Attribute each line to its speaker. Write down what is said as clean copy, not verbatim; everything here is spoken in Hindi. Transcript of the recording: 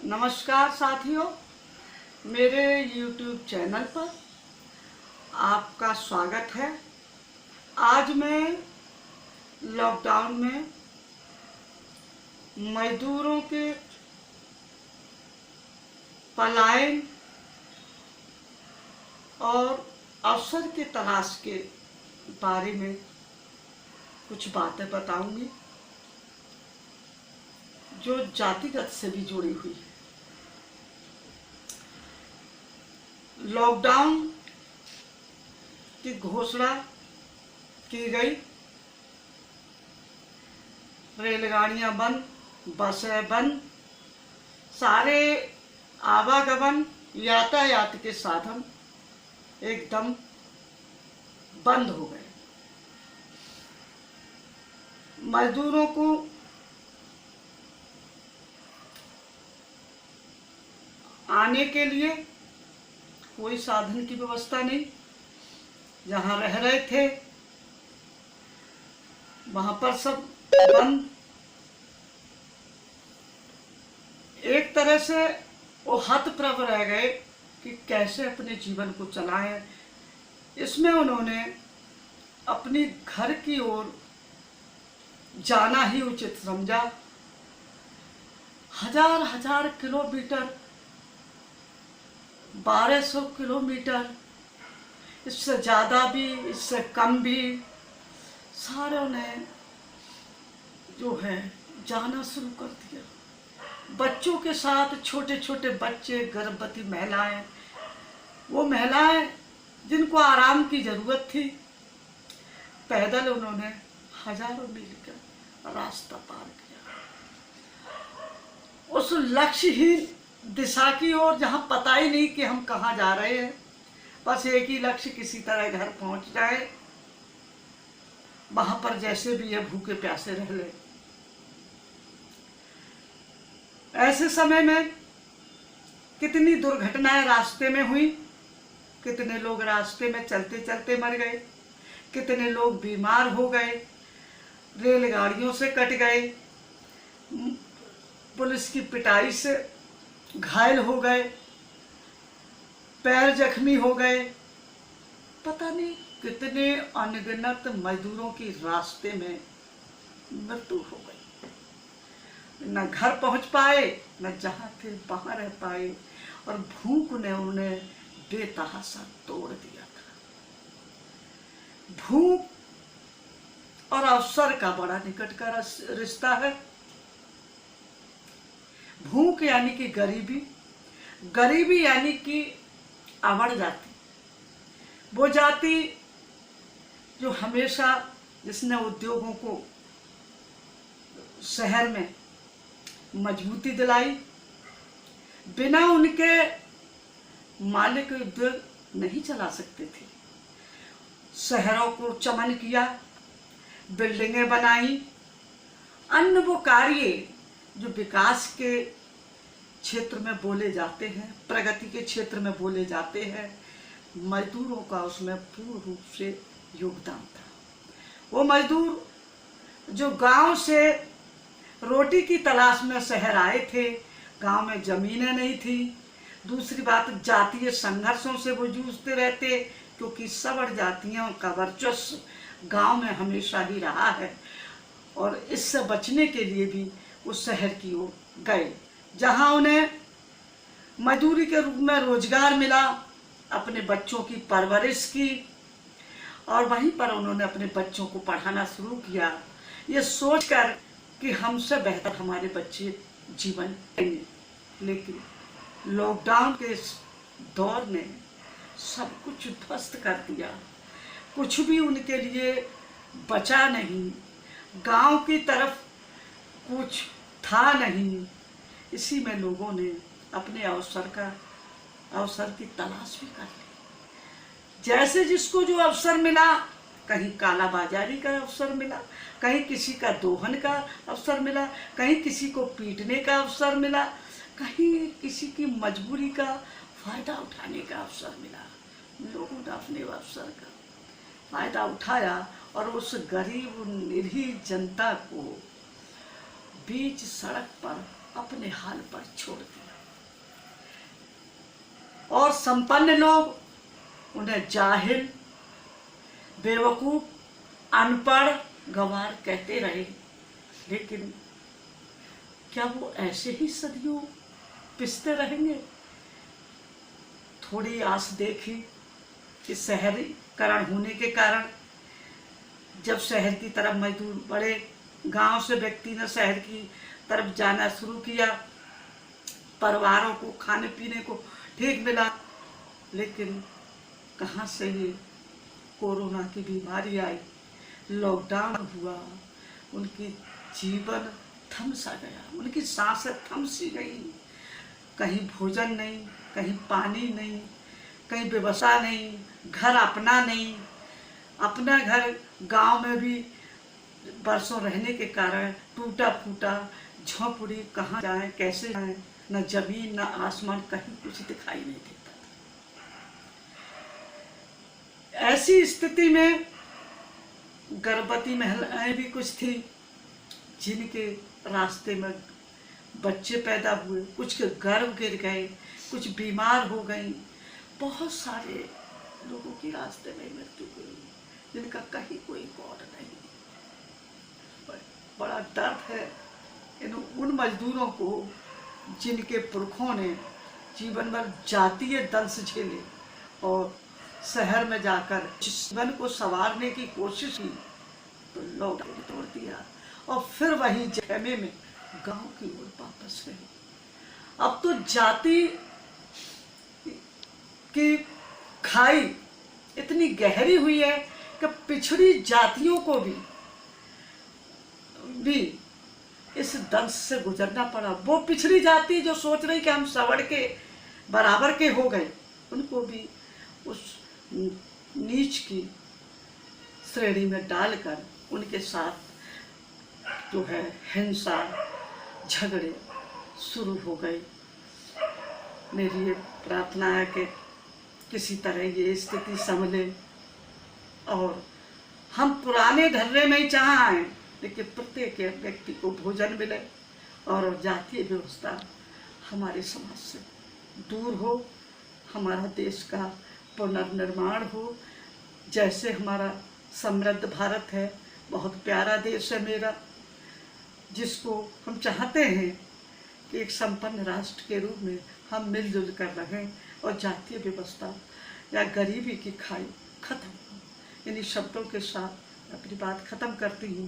Speaker 1: नमस्कार साथियों, मेरे YouTube चैनल पर आपका स्वागत है। आज मैं लॉकडाउन में मजदूरों के पलायन और अवसर की तलाश के बारे में कुछ बातें बताऊंगी जो जातिगत से भी जुड़ी हुई है। लॉकडाउन की घोषणा की गई, रेलगाड़ियां बंद, बसें बंद, सारे आवागमन यातायात के साधन एकदम बंद हो गए। मजदूरों को आने के लिए कोई साधन की व्यवस्था नहीं। जहाँ रह रहे थे वहां पर सब बंद। एक तरह से वो हतप्रभ रह गए कि कैसे अपने जीवन को चलाएं। इसमें उन्होंने अपनी घर की ओर जाना ही उचित समझा। हजार हजार किलोमीटर, 1200 किलोमीटर, इससे ज़्यादा भी, इससे कम भी, सारों ने जो है जाना शुरू कर दिया। बच्चों के साथ छोटे छोटे बच्चे, गर्भवती महिलाएं, वो महिलाएं जिनको आराम की ज़रूरत थी, पैदल उन्होंने हजारों मील का रास्ता पार किया उस लक्ष्यहीन दिशा की ओर जहां पता ही नहीं कि हम कहां जा रहे हैं। बस एक ही लक्ष्य, किसी तरह घर पहुंच जाए, वहां पर जैसे भी ये भूखे प्यासे रह ले। ऐसे समय में कितनी दुर्घटनाएं रास्ते में हुई, कितने लोग रास्ते में चलते चलते मर गए, कितने लोग बीमार हो गए, रेलगाड़ियों से कट गए, पुलिस की पिटाई से घायल हो गए, पैर जख्मी हो गए। पता नहीं कितने अनगिनत मजदूरों की रास्ते में मृत्यु हो गई। न घर पहुंच पाए, न जहां थे वहां रह पाए, और भूख ने उन्हें बेतहाशा तोड़ दिया था। भूख और अवसर का बड़ा निकट का रिश्ता है। भूख यानी कि गरीबी, गरीबी यानी कि अवढ़ जाति, वो जाति जो हमेशा, जिसने उद्योगों को शहर में मजबूती दिलाई। बिना उनके मालिक उद्योग नहीं चला सकते थे। शहरों को चमन किया, बिल्डिंगें बनाई, अन्य वो कार्य जो विकास के क्षेत्र में बोले जाते हैं, प्रगति के क्षेत्र में बोले जाते हैं, मजदूरों का उसमें पूर्ण रूप से योगदान था। वो मजदूर जो गांव से रोटी की तलाश में शहर आए थे, गांव में जमीनें नहीं थी। दूसरी बात, जातीय संघर्षों से वो जूझते रहते, क्योंकि सवर्ण जातियों का वर्चस्व गांव में हमेशा ही रहा है। और इससे बचने के लिए भी उस शहर की ओर गए, जहां उन्हें मजदूरी के रूप में रोजगार मिला, अपने बच्चों की परवरिश की, और वहीं पर उन्होंने अपने बच्चों को पढ़ाना शुरू किया, ये सोचकर कि हमसे बेहतर हमारे बच्चे जीवन पाएंगे। लेकिन लॉकडाउन के इस दौर ने सब कुछ ध्वस्त कर दिया। कुछ भी उनके लिए बचा नहीं। गांव की तरफ कुछ था नहीं। इसी में लोगों ने अपने अवसर की तलाश भी कर ली। जैसे जिसको जो अवसर मिला, कहीं काला बाजारी का अवसर मिला, कहीं किसी का दोहन का अवसर मिला, कहीं किसी को पीटने का अवसर मिला, कहीं किसी की मजबूरी का फायदा उठाने का अवसर मिला। लोगों ने अपने अवसर का फायदा उठाया और उस गरीब निरीह जनता को बीच सड़क पर अपने हाल पर छोड़ दिया। और संपन्न लोग उन्हें जाहिल, बेवकूफ, अनपढ़, गंवार कहते रहे। लेकिन क्या वो ऐसे ही सदियों पिसते रहेंगे? थोड़ी आस देखी कि शहरीकरण होने के कारण जब शहर की तरफ मजदूर बढ़े, गांव से व्यक्ति ने शहर की तरफ जाना शुरू किया, परिवारों को खाने पीने को ठीक मिला। लेकिन कहाँ से ये कोरोना की बीमारी आई, लॉकडाउन हुआ, उनकी जीवन थम सा गया, उनकी सांसें थम सी गई। कहीं भोजन नहीं, कहीं पानी नहीं, कहीं व्यवस्था नहीं, घर अपना नहीं। अपना घर गांव में भी बरसों रहने के कारण टूटा फूटा, झोंपड़ी, कहाँ जाए, कैसे जाए, न जमीन न आसमान, कहीं कुछ दिखाई नहीं देता था। ऐसी स्थिति में गर्भवती महिलाएं भी कुछ थी जिनके रास्ते में बच्चे पैदा हुए, कुछ के गर्भ गिर गए, कुछ बीमार हो गई। बहुत सारे लोगों की रास्ते में मृत्यु हुई जिनका कहीं कोई गौर नहीं। बड़ा दर्द है उन मजदूरों को जिनके पुरखों ने जीवन भर जातीय दंश झेले और शहर में जाकर जीवन को संवारने की कोशिश की, तो लॉकडाउन तोड़ दिया और फिर वही जहमे में गांव की ओर वापस गए। अब तो जाति की खाई इतनी गहरी हुई है कि पिछड़ी जातियों को भी इस दंश से गुजरना पड़ा। वो पिछड़ी जाति जो सोच रही कि हम सवर्ण के बराबर के हो गए, उनको भी उस नीच की श्रेणी में डालकर उनके साथ जो है हिंसा, झगड़े शुरू हो गए। मेरी ये प्रार्थना है कि किसी तरह ये स्थिति संभले और हम पुराने ढर्रे में ही चाह आए, लेकिन प्रत्येक व्यक्ति को भोजन मिले और जातीय व्यवस्था हमारे समाज से दूर हो, हमारा देश का पुनर्निर्माण हो। जैसे हमारा समृद्ध भारत है, बहुत प्यारा देश है मेरा, जिसको हम चाहते हैं कि एक संपन्न राष्ट्र के रूप में हम मिलजुल कर रहें और जातीय व्यवस्था या गरीबी की खाई खत्म हो। इन्हीं शब्दों के साथ अपनी बात खत्म करती हूँ।